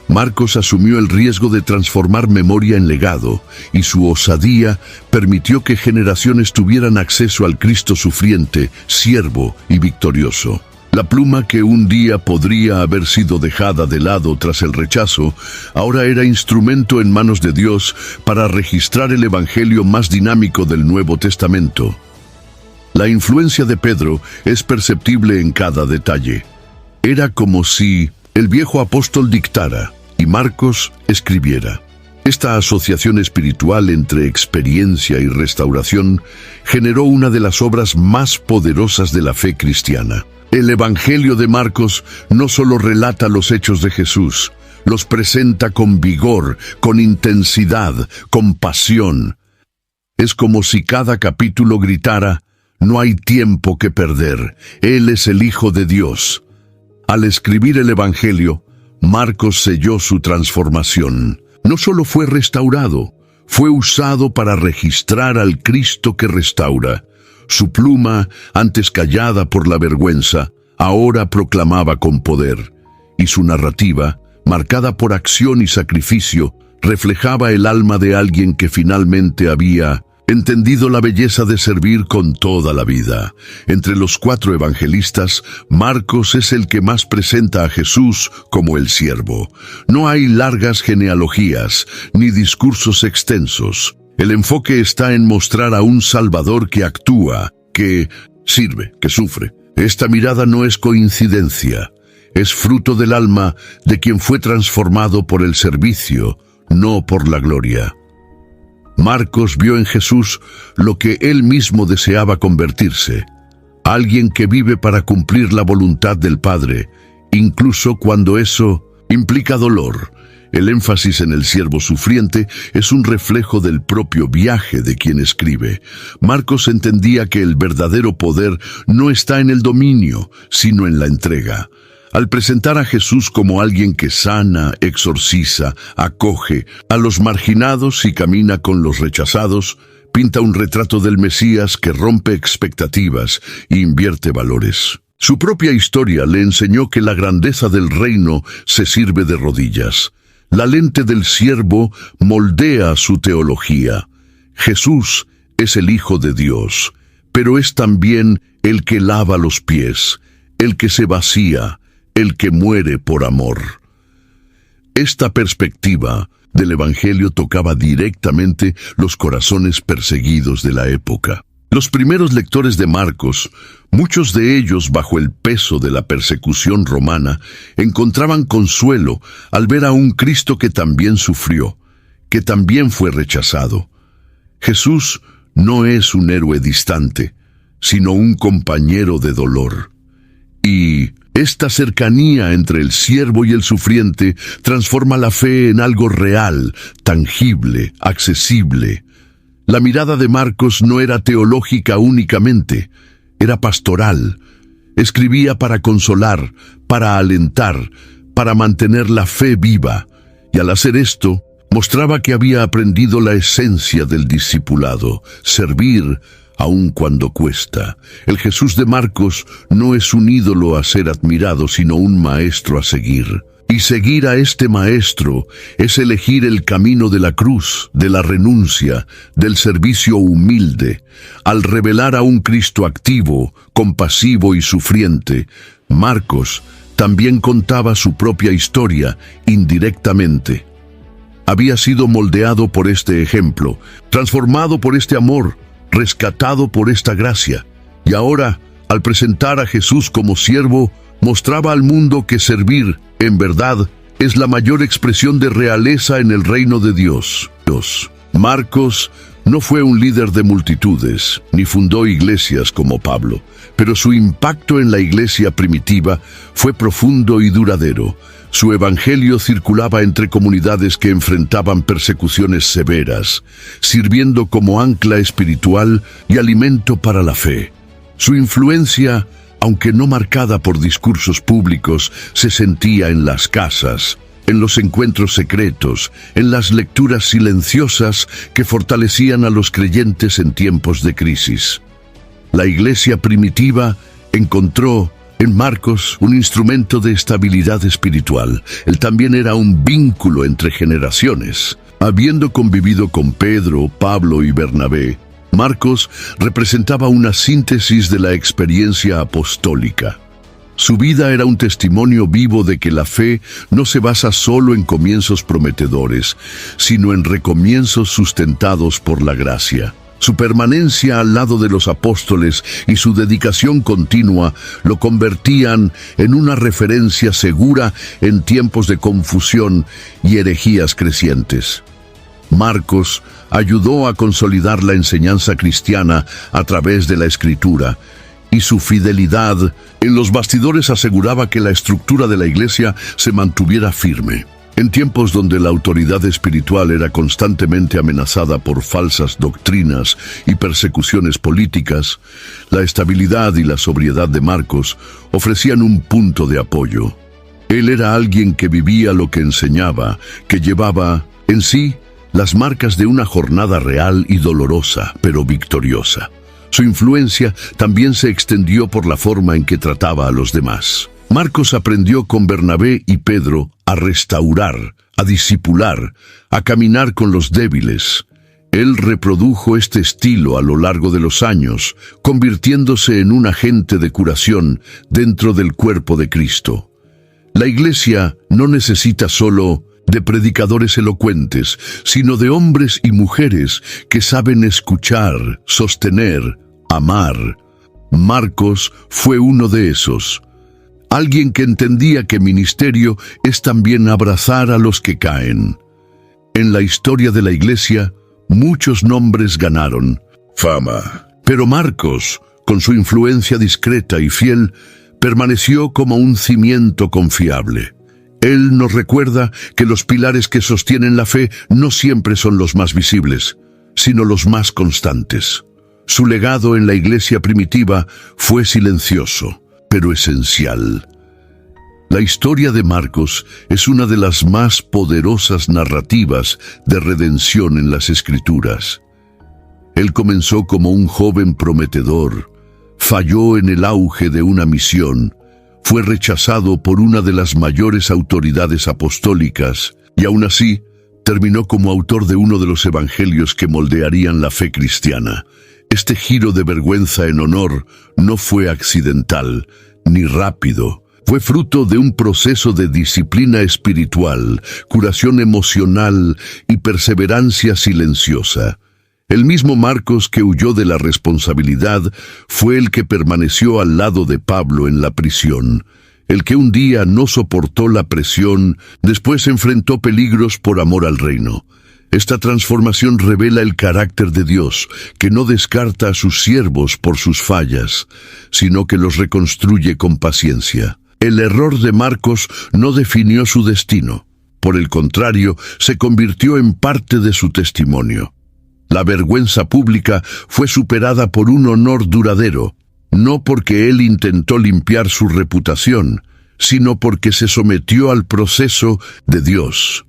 Marcos asumió el riesgo de transformar memoria en legado, y su osadía permitió que generaciones tuvieran acceso al Cristo sufriente, siervo y victorioso. La pluma que un día podría haber sido dejada de lado tras el rechazo, ahora era instrumento en manos de Dios para registrar el Evangelio más dinámico del Nuevo Testamento. La influencia de Pedro es perceptible en cada detalle. Era como si el viejo apóstol dictara y Marcos escribiera. Esta asociación espiritual entre experiencia y restauración generó una de las obras más poderosas de la fe cristiana. El Evangelio de Marcos no solo relata los hechos de Jesús, los presenta con vigor, con intensidad, con pasión. Es como si cada capítulo gritara: no hay tiempo que perder, Él es el Hijo de Dios. Al escribir el Evangelio, Marcos selló su transformación. No solo fue restaurado, fue usado para registrar al Cristo que restaura. Su pluma, antes callada por la vergüenza, ahora proclamaba con poder, y su narrativa, marcada por acción y sacrificio, reflejaba el alma de alguien que finalmente había entendido la belleza de servir con toda la vida. Entre los 4 evangelistas, Marcos es el que más presenta a Jesús como el siervo. No hay largas genealogías, ni discursos extensos. El enfoque está en mostrar a un Salvador que actúa, que sirve, que sufre. Esta mirada no es coincidencia, es fruto del alma de quien fue transformado por el servicio, no por la gloria. Marcos vio en Jesús lo que él mismo deseaba convertirse, alguien que vive para cumplir la voluntad del Padre, incluso cuando eso implica dolor. El énfasis en el siervo sufriente es un reflejo del propio viaje de quien escribe. Marcos entendía que el verdadero poder no está en el dominio, sino en la entrega. Al presentar a Jesús como alguien que sana, exorciza, acoge a los marginados y camina con los rechazados, pinta un retrato del Mesías que rompe expectativas e invierte valores. Su propia historia le enseñó que la grandeza del reino se sirve de rodillas. La lente del siervo moldea su teología. Jesús es el Hijo de Dios, pero es también el que lava los pies, el que se vacía, el que muere por amor. Esta perspectiva del Evangelio tocaba directamente los corazones perseguidos de la época. Los primeros lectores de Marcos, muchos de ellos bajo el peso de la persecución romana, encontraban consuelo al ver a un Cristo que también sufrió, que también fue rechazado. Jesús no es un héroe distante, sino un compañero de dolor. Y esta cercanía entre el siervo y el sufriente transforma la fe en algo real, tangible, accesible. La mirada de Marcos no era teológica únicamente, era pastoral. Escribía para consolar, para alentar, para mantener la fe viva, y al hacer esto, mostraba que había aprendido la esencia del discipulado, servir aun cuando cuesta. El Jesús de Marcos no es un ídolo a ser admirado, sino un maestro a seguir. Y seguir a este maestro es elegir el camino de la cruz, de la renuncia, del servicio humilde. Al revelar a un Cristo activo, compasivo y sufriente, Marcos también contaba su propia historia indirectamente. Había sido moldeado por este ejemplo, transformado por este amor, rescatado por esta gracia. Y ahora, al presentar a Jesús como siervo, mostraba al mundo que servir, en verdad, es la mayor expresión de realeza en el reino de Dios. Marcos no fue un líder de multitudes, ni fundó iglesias como Pablo, pero su impacto en la iglesia primitiva fue profundo y duradero. Su evangelio circulaba entre comunidades que enfrentaban persecuciones severas, sirviendo como ancla espiritual y alimento para la fe. Su influencia, aunque no marcada por discursos públicos, se sentía en las casas, en los encuentros secretos, en las lecturas silenciosas que fortalecían a los creyentes en tiempos de crisis. La iglesia primitiva encontró en Marcos un instrumento de estabilidad espiritual. Él también era un vínculo entre generaciones. Habiendo convivido con Pedro, Pablo y Bernabé, Marcos representaba una síntesis de la experiencia apostólica. Su vida era un testimonio vivo de que la fe no se basa solo en comienzos prometedores, sino en recomienzos sustentados por la gracia. Su permanencia al lado de los apóstoles y su dedicación continua lo convertían en una referencia segura en tiempos de confusión y herejías crecientes. Marcos ayudó a consolidar la enseñanza cristiana a través de la Escritura, y su fidelidad en los bastidores aseguraba que la estructura de la iglesia se mantuviera firme. En tiempos donde la autoridad espiritual era constantemente amenazada por falsas doctrinas y persecuciones políticas, la estabilidad y la sobriedad de Marcos ofrecían un punto de apoyo. Él era alguien que vivía lo que enseñaba, que llevaba en sí las marcas de una jornada real y dolorosa, pero victoriosa. Su influencia también se extendió por la forma en que trataba a los demás. Marcos aprendió con Bernabé y Pedro a restaurar, a discipular, a caminar con los débiles. Él reprodujo este estilo a lo largo de los años, convirtiéndose en un agente de curación dentro del cuerpo de Cristo. La iglesia no necesita solo de predicadores elocuentes, sino de hombres y mujeres que saben escuchar, sostener, amar. Marcos fue uno de esos. Alguien que entendía que ministerio es también abrazar a los que caen. En la historia de la iglesia, muchos nombres ganaron fama, pero Marcos, con su influencia discreta y fiel, permaneció como un cimiento confiable. Él nos recuerda que los pilares que sostienen la fe no siempre son los más visibles, sino los más constantes. Su legado en la iglesia primitiva fue silencioso, pero esencial. La historia de Marcos es una de las más poderosas narrativas de redención en las Escrituras. Él comenzó como un joven prometedor, falló en el auge de una misión, fue rechazado por una de las mayores autoridades apostólicas y aún así terminó como autor de uno de los evangelios que moldearían la fe cristiana. Este giro de vergüenza en honor no fue accidental ni rápido. Fue fruto de un proceso de disciplina espiritual, curación emocional y perseverancia silenciosa. El mismo Marcos que huyó de la responsabilidad fue el que permaneció al lado de Pablo en la prisión. El que un día no soportó la presión, después enfrentó peligros por amor al reino. Esta transformación revela el carácter de Dios, que no descarta a sus siervos por sus fallas, sino que los reconstruye con paciencia. El error de Marcos no definió su destino. Por el contrario, se convirtió en parte de su testimonio. La vergüenza pública fue superada por un honor duradero, no porque él intentó limpiar su reputación, sino porque se sometió al proceso de Dios.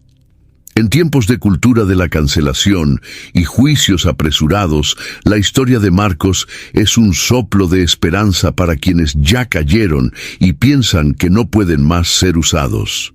En tiempos de cultura de la cancelación y juicios apresurados, la historia de Marcos es un soplo de esperanza para quienes ya cayeron y piensan que no pueden más ser usados.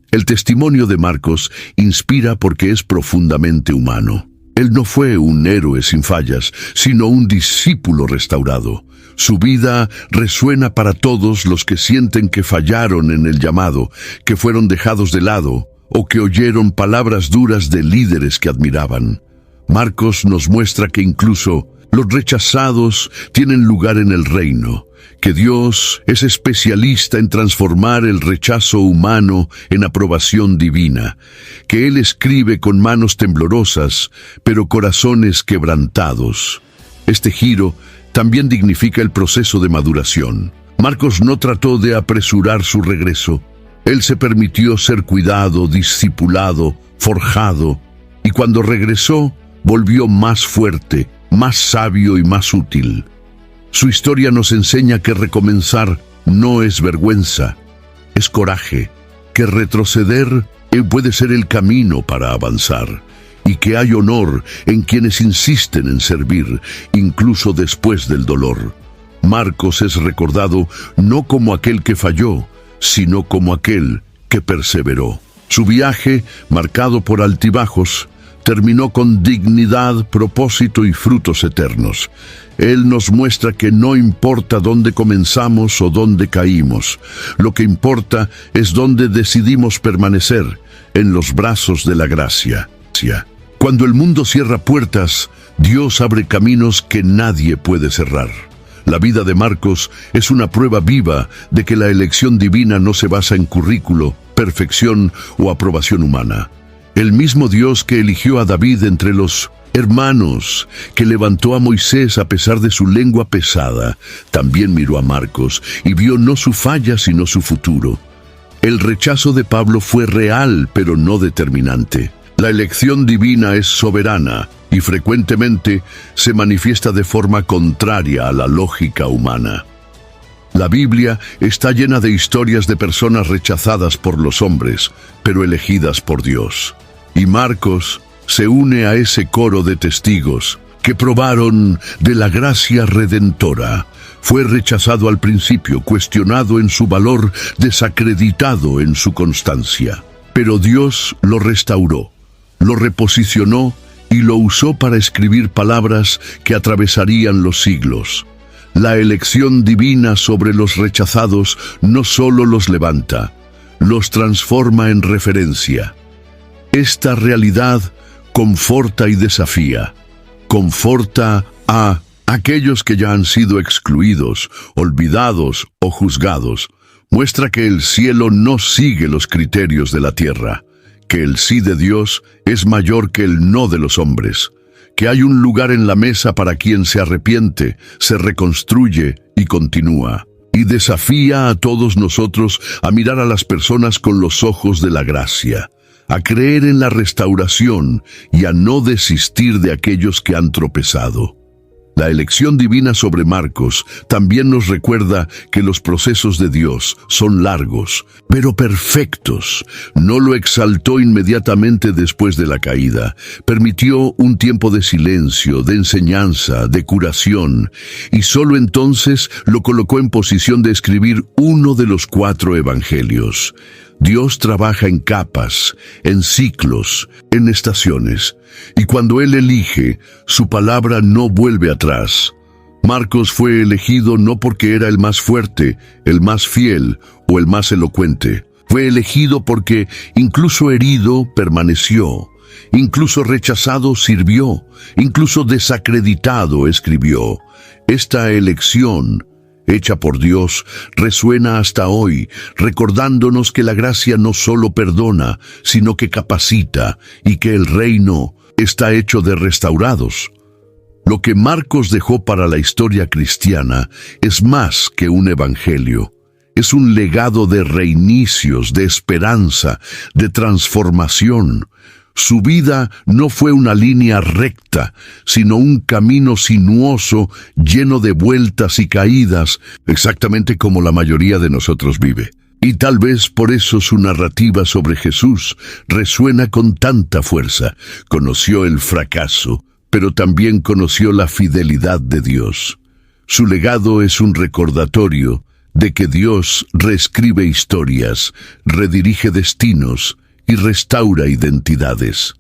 El testimonio de Marcos inspira porque es profundamente humano. Él no fue un héroe sin fallas, sino un discípulo restaurado. Su vida resuena para todos los que sienten que fallaron en el llamado, que fueron dejados de lado, o que oyeron palabras duras de líderes que admiraban. Marcos nos muestra que incluso los rechazados tienen lugar en el reino, que Dios es especialista en transformar el rechazo humano en aprobación divina, que Él escribe con manos temblorosas, pero corazones quebrantados. Este giro también dignifica el proceso de maduración. Marcos no trató de apresurar su regreso. Él se permitió ser cuidado, discipulado, forjado, y cuando regresó, volvió más fuerte, más sabio y más útil. Su historia nos enseña que recomenzar no es vergüenza, es coraje, que retroceder puede ser el camino para avanzar, y que hay honor en quienes insisten en servir, incluso después del dolor. Marcos es recordado no como aquel que falló, sino como aquel que perseveró. Su viaje, marcado por altibajos, terminó con dignidad, propósito y frutos eternos. Él nos muestra que no importa dónde comenzamos o dónde caímos, lo que importa es dónde decidimos permanecer, en los brazos de la gracia. Cuando el mundo cierra puertas, Dios abre caminos que nadie puede cerrar. La vida de Marcos es una prueba viva de que la elección divina no se basa en currículo, perfección o aprobación humana. El mismo Dios que eligió a David entre los hermanos, que levantó a Moisés a pesar de su lengua pesada, también miró a Marcos y vio no su falla sino su futuro. El rechazo de Pablo fue real pero no determinante. La elección divina es soberana y frecuentemente se manifiesta de forma contraria a la lógica humana. La Biblia está llena de historias de personas rechazadas por los hombres, pero elegidas por Dios. Y Marcos se une a ese coro de testigos que probaron de la gracia redentora. Fue rechazado al principio, cuestionado en su valor, desacreditado en su constancia. Pero Dios lo restauró, lo reposicionó y lo usó para escribir palabras que atravesarían los siglos. La elección divina sobre los rechazados no solo los levanta, los transforma en referencia. Esta realidad conforta y desafía. Conforta a aquellos que ya han sido excluidos, olvidados o juzgados. Muestra que el cielo no sigue los criterios de la tierra, que el sí de Dios es mayor que el no de los hombres, que hay un lugar en la mesa para quien se arrepiente, se reconstruye y continúa. Y desafía a todos nosotros a mirar a las personas con los ojos de la gracia, a creer en la restauración y a no desistir de aquellos que han tropezado. La elección divina sobre Marcos también nos recuerda que los procesos de Dios son largos, pero perfectos. No lo exaltó inmediatamente después de la caída. Permitió un tiempo de silencio, de enseñanza, de curación, y solo entonces lo colocó en posición de escribir uno de los 4 evangelios. Dios trabaja en capas, en ciclos, en estaciones, y cuando Él elige, su palabra no vuelve atrás. Marcos fue elegido no porque era el más fuerte, el más fiel o el más elocuente. Fue elegido porque, incluso herido, permaneció, incluso rechazado, sirvió, incluso desacreditado, escribió. Esta elección hecha por Dios, resuena hasta hoy, recordándonos que la gracia no solo perdona, sino que capacita, y que el reino está hecho de restaurados. Lo que Marcos dejó para la historia cristiana es más que un evangelio. Es un legado de reinicios, de esperanza, de transformación. Su vida no fue una línea recta, sino un camino sinuoso, lleno de vueltas y caídas, exactamente como la mayoría de nosotros vive. Y tal vez por eso su narrativa sobre Jesús resuena con tanta fuerza. Conoció el fracaso, pero también conoció la fidelidad de Dios. Su legado es un recordatorio de que Dios reescribe historias, redirige destinos y restaura identidades.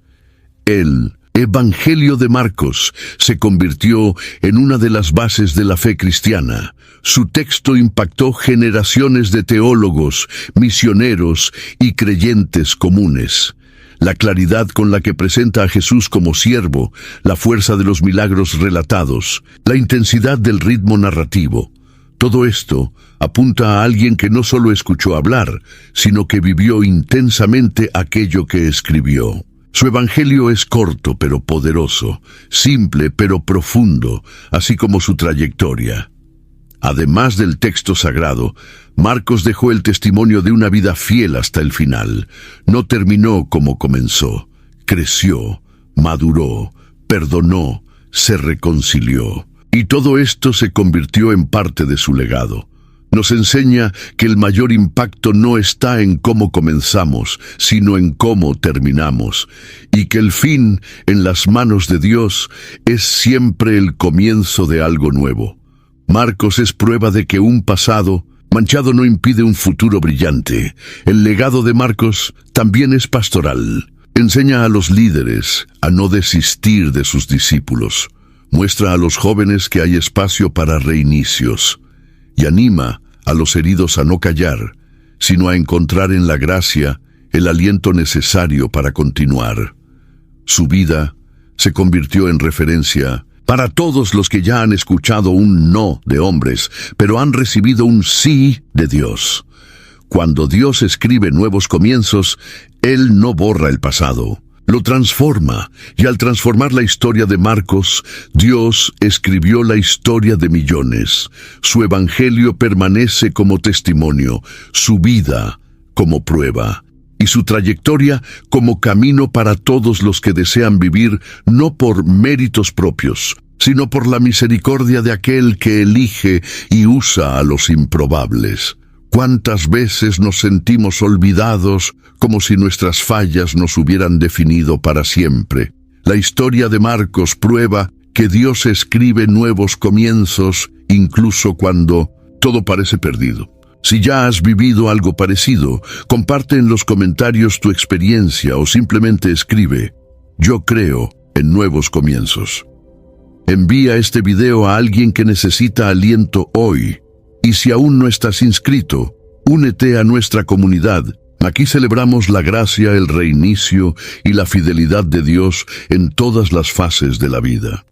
El Evangelio de Marcos se convirtió en una de las bases de la fe cristiana. Su texto impactó generaciones de teólogos, misioneros y creyentes comunes. La claridad con la que presenta a Jesús como siervo, la fuerza de los milagros relatados, la intensidad del ritmo narrativo. Todo esto apunta a alguien que no solo escuchó hablar, sino que vivió intensamente aquello que escribió. Su evangelio es corto pero poderoso, simple pero profundo, así como su trayectoria. Además del texto sagrado, Marcos dejó el testimonio de una vida fiel hasta el final. No terminó como comenzó. Creció, maduró, perdonó, se reconcilió. Y todo esto se convirtió en parte de su legado. Nos enseña que el mayor impacto no está en cómo comenzamos, sino en cómo terminamos, y que el fin, en las manos de Dios, es siempre el comienzo de algo nuevo. Marcos es prueba de que un pasado manchado no impide un futuro brillante. El legado de Marcos también es pastoral. Enseña a los líderes a no desistir de sus discípulos. Muestra a los jóvenes que hay espacio para reinicios y anima a los heridos a no callar, sino a encontrar en la gracia el aliento necesario para continuar. Su vida se convirtió en referencia para todos los que ya han escuchado un no de hombres, pero han recibido un sí de Dios. Cuando Dios escribe nuevos comienzos, Él no borra el pasado. Lo transforma, y al transformar la historia de Marcos, Dios escribió la historia de millones. Su evangelio permanece como testimonio, su vida como prueba, y su trayectoria como camino para todos los que desean vivir no por méritos propios, sino por la misericordia de aquel que elige y usa a los improbables. ¿Cuántas veces nos sentimos olvidados, como si nuestras fallas nos hubieran definido para siempre? La historia de Marcos prueba que Dios escribe nuevos comienzos, incluso cuando todo parece perdido. Si ya has vivido algo parecido, comparte en los comentarios tu experiencia o simplemente escribe: "Yo creo en nuevos comienzos". Envía este video a alguien que necesita aliento hoy. Y si aún no estás inscrito, únete a nuestra comunidad. Aquí celebramos la gracia, el reinicio y la fidelidad de Dios en todas las fases de la vida.